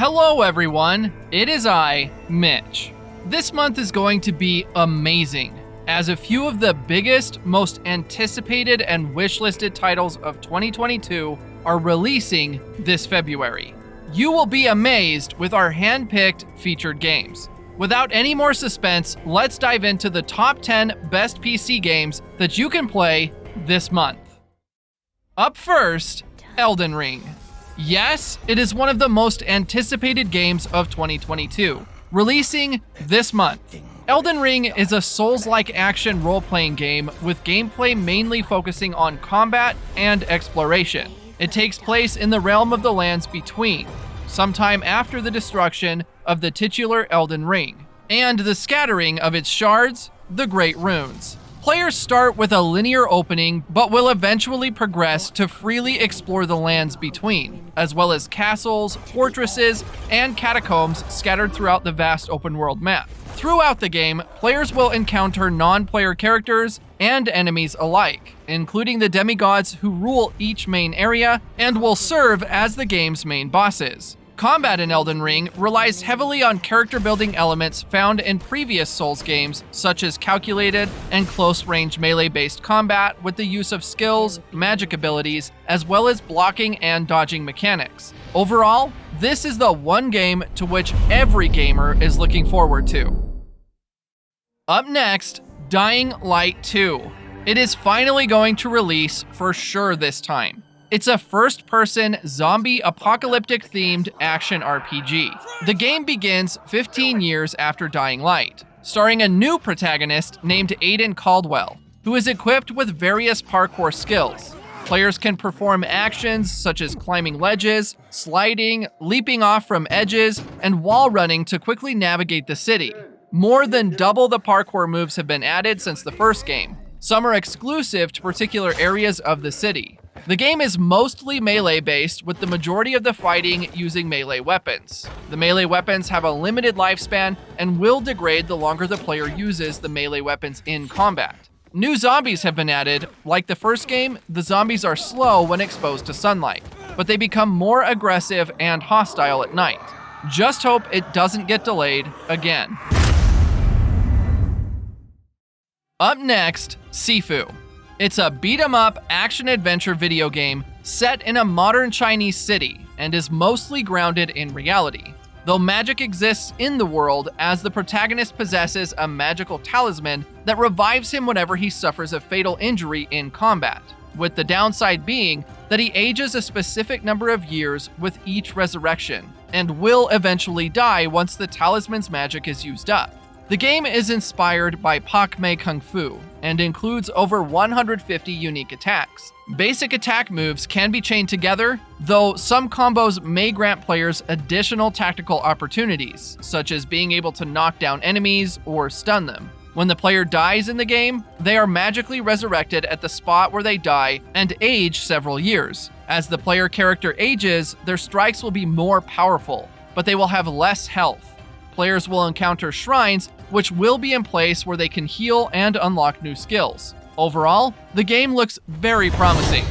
Hello everyone, it is I, Mitch. This month is going to be amazing, as a few of the biggest, most anticipated and wishlisted titles of 2022 are releasing this February. You will be amazed with our hand-picked featured games. Without any more suspense, let's dive into the top 10 best PC games that you can play this month. Up first, Elden Ring. Yes, it is one of the most anticipated games of 2022, releasing this month. Elden Ring is a Souls-like action role-playing game with gameplay mainly focusing on combat and exploration. It takes place in the realm of the lands between, sometime after the destruction of the titular Elden Ring, and the scattering of its shards, the Great Runes. Players start with a linear opening, but will eventually progress to freely explore the lands between, as well as castles, fortresses, and catacombs scattered throughout the vast open world map. Throughout the game, players will encounter non-player characters and enemies alike, including the demigods who rule each main area and will serve as the game's main bosses. Combat in Elden Ring relies heavily on character-building elements found in previous Souls games, such as calculated and close-range melee-based combat with the use of skills, magic abilities, as well as blocking and dodging mechanics. Overall, this is the one game to which every gamer is looking forward to. Up next, Dying Light 2. It is finally going to release for sure this time. It's a first-person, zombie, apocalyptic-themed action RPG. The game begins 15 years after Dying Light, starring a new protagonist named Aiden Caldwell, who is equipped with various parkour skills. Players can perform actions such as climbing ledges, sliding, leaping off from edges, and wall running to quickly navigate the city. More than double the parkour moves have been added since the first game. Some are exclusive to particular areas of the city. The game is mostly melee-based, with the majority of the fighting using melee weapons. The melee weapons have a limited lifespan and will degrade the longer the player uses the melee weapons in combat. New zombies have been added. Like the first game, the zombies are slow when exposed to sunlight, but they become more aggressive and hostile at night. Just hope it doesn't get delayed again. Up next, SIFU. It's a beat-em-up action-adventure video game set in a modern Chinese city and is mostly grounded in reality, though magic exists in the world as the protagonist possesses a magical talisman that revives him whenever he suffers a fatal injury in combat, with the downside being that he ages a specific number of years with each resurrection, and will eventually die once the talisman's magic is used up. The game is inspired by Pak Mei Kung Fu and includes over 150 unique attacks. Basic attack moves can be chained together, though some combos may grant players additional tactical opportunities, such as being able to knock down enemies or stun them. When the player dies in the game, they are magically resurrected at the spot where they die and age several years. As the player character ages, their strikes will be more powerful, but they will have less health. Players will encounter shrines, which will be in place where they can heal and unlock new skills. Overall, the game looks very promising.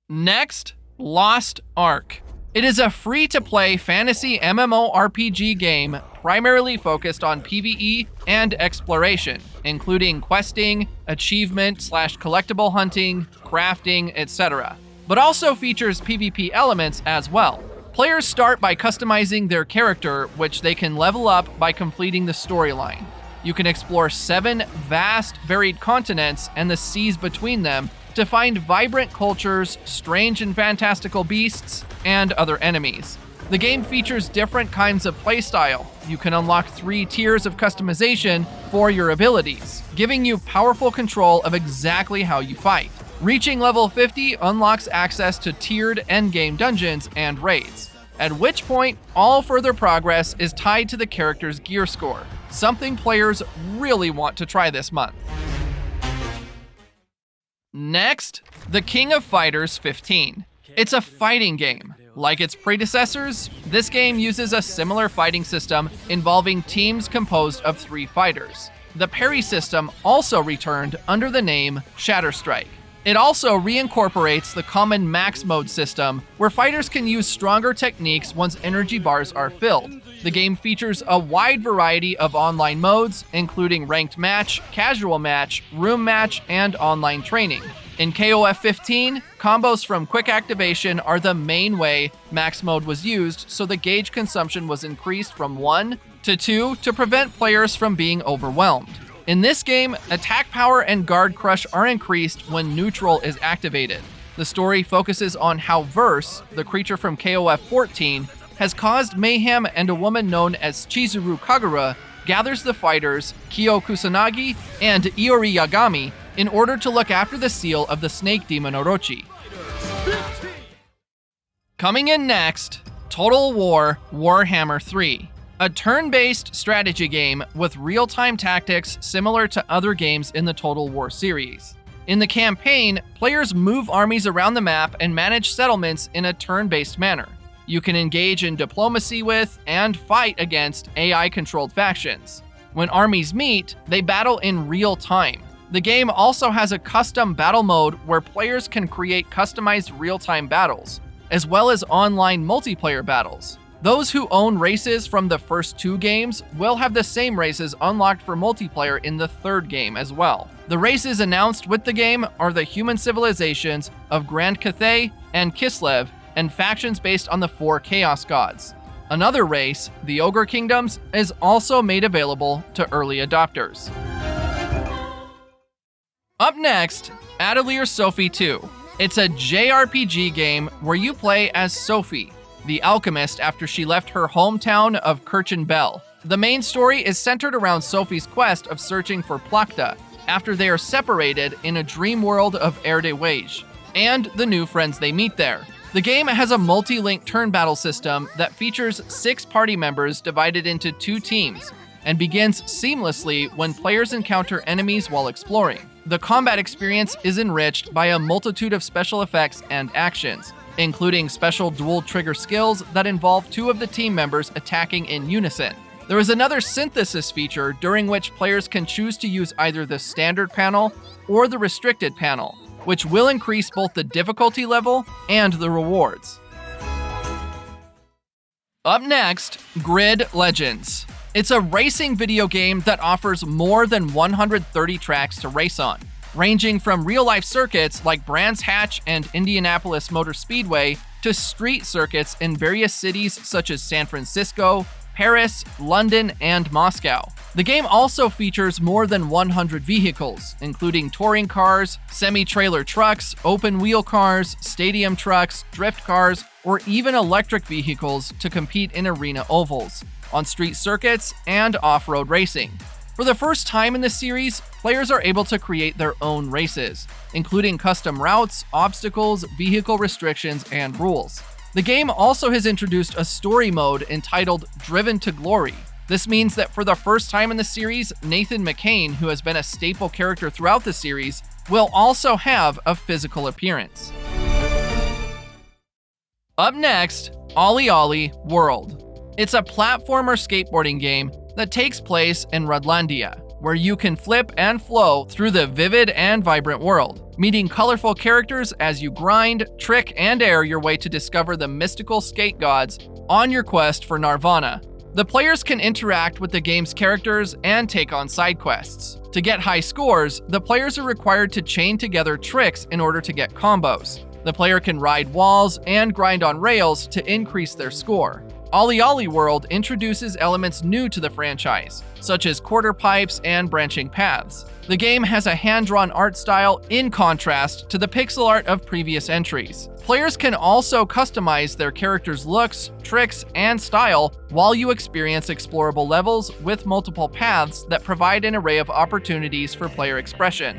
Next, Lost Ark. It is a free-to-play fantasy MMORPG game primarily focused on PvE and exploration, including questing, achievement/collectible hunting, crafting, etc., but also features PvP elements as well. Players start by customizing their character, which they can level up by completing the storyline. You can explore 7 vast, varied continents and the seas between them to find vibrant cultures, strange and fantastical beasts, and other enemies. The game features different kinds of playstyle. You can unlock 3 tiers of customization for your abilities, giving you powerful control of exactly how you fight. Reaching level 50 unlocks access to tiered endgame dungeons and raids, at which point all further progress is tied to the character's gear score, something players really want to try this month. Next, The King of Fighters 15. It's a fighting game. Like its predecessors, this game uses a similar fighting system involving teams composed of 3 fighters. The parry system also returned under the name Shatterstrike. It also reincorporates the common max mode system, where fighters can use stronger techniques once energy bars are filled. The game features a wide variety of online modes, including ranked match, casual match, room match, and online training. In KOF 15, combos from quick activation are the main way max mode was used, so the gauge consumption was increased from 1 to 2 to prevent players from being overwhelmed. In this game, attack power and guard crush are increased when neutral is activated. The story focuses on how Verse, the creature from KOF 14, has caused mayhem, and a woman known as Chizuru Kagura gathers the fighters Kyo Kusanagi and Iori Yagami in order to look after the seal of the snake demon Orochi. Coming in next, Total War Warhammer 3. A turn-based strategy game with real-time tactics similar to other games in the Total War series. In the campaign, players move armies around the map and manage settlements in a turn-based manner. You can engage in diplomacy with and fight against AI-controlled factions. When armies meet, they battle in real time. The game also has a custom battle mode where players can create customized real-time battles, as well as online multiplayer battles. Those who own races from the first 2 games will have the same races unlocked for multiplayer in the 3rd game as well. The races announced with the game are the human civilizations of Grand Cathay and Kislev, and factions based on the 4 Chaos Gods. Another race, the Ogre Kingdoms, is also made available to early adopters. Up next, Atelier Sophie 2. It's a JRPG game where you play as Sophie, the alchemist after she left her hometown of Kirchen Bell. The main story is centered around Sophie's quest of searching for Plakta after they are separated in a dream world of Erde-Wage, and the new friends they meet there. The game has a multi-link turn battle system that features 6 party members divided into 2 teams, and begins seamlessly when players encounter enemies while exploring. The combat experience is enriched by a multitude of special effects and actions, including special dual trigger skills that involve 2 of the team members attacking in unison. There is another synthesis feature during which players can choose to use either the standard panel or the restricted panel, which will increase both the difficulty level and the rewards. Up next, Grid Legends. It's a racing video game that offers more than 130 tracks to race on, ranging from real-life circuits like Brands Hatch and Indianapolis Motor Speedway to street circuits in various cities such as San Francisco, Paris, London, and Moscow. The game also features more than 100 vehicles, including touring cars, semi-trailer trucks, open-wheel cars, stadium trucks, drift cars, or even electric vehicles to compete in arena ovals, on street circuits, and off-road racing. For the first time in the series, players are able to create their own races, including custom routes, obstacles, vehicle restrictions, and rules. The game also has introduced a story mode entitled Driven to Glory. This means that for the first time in the series, Nathan McCain, who has been a staple character throughout the series, will also have a physical appearance. Up next, OLLI-OLLI World. It's a platformer skateboarding game that takes place in Rudlandia, where you can flip and flow through the vivid and vibrant world, meeting colorful characters as you grind, trick, and air your way to discover the mystical skate gods on your quest for Nirvana. The players can interact with the game's characters and take on side quests. To get high scores, the players are required to chain together tricks in order to get combos. The player can ride walls and grind on rails to increase their score. OLLI-OLLI World introduces elements new to the franchise, such as quarter pipes and branching paths. The game has a hand-drawn art style in contrast to the pixel art of previous entries. Players can also customize their characters' looks, tricks, and style while you experience explorable levels with multiple paths that provide an array of opportunities for player expression.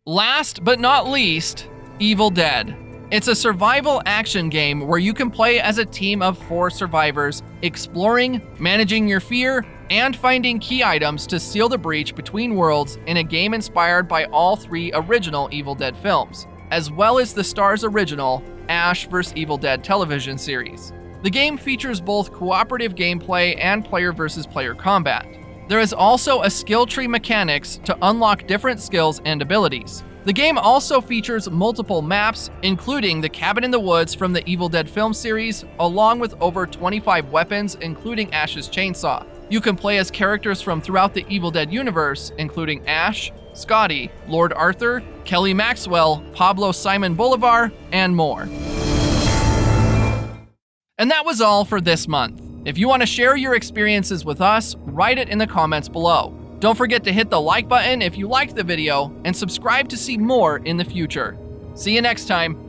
Last but not least, Evil Dead. It's a survival action game where you can play as a team of 4 survivors, exploring, managing your fear, and finding key items to seal the breach between worlds in a game inspired by all 3 original Evil Dead films, as well as the Starz original Ash vs. Evil Dead television series. The game features both cooperative gameplay and player versus player combat. There is also a skill tree mechanics to unlock different skills and abilities. The game also features multiple maps, including the cabin in the woods from the Evil Dead film series, along with over 25 weapons, including Ash's chainsaw. You can play as characters from throughout the Evil Dead universe, including Ash, Scotty, Lord Arthur, Kelly Maxwell, Pablo Simon Bolivar, and more. And that was all for this month. If you want to share your experiences with us, write it in the comments below. Don't forget to hit the like button if you liked the video, and subscribe to see more in the future. See you next time.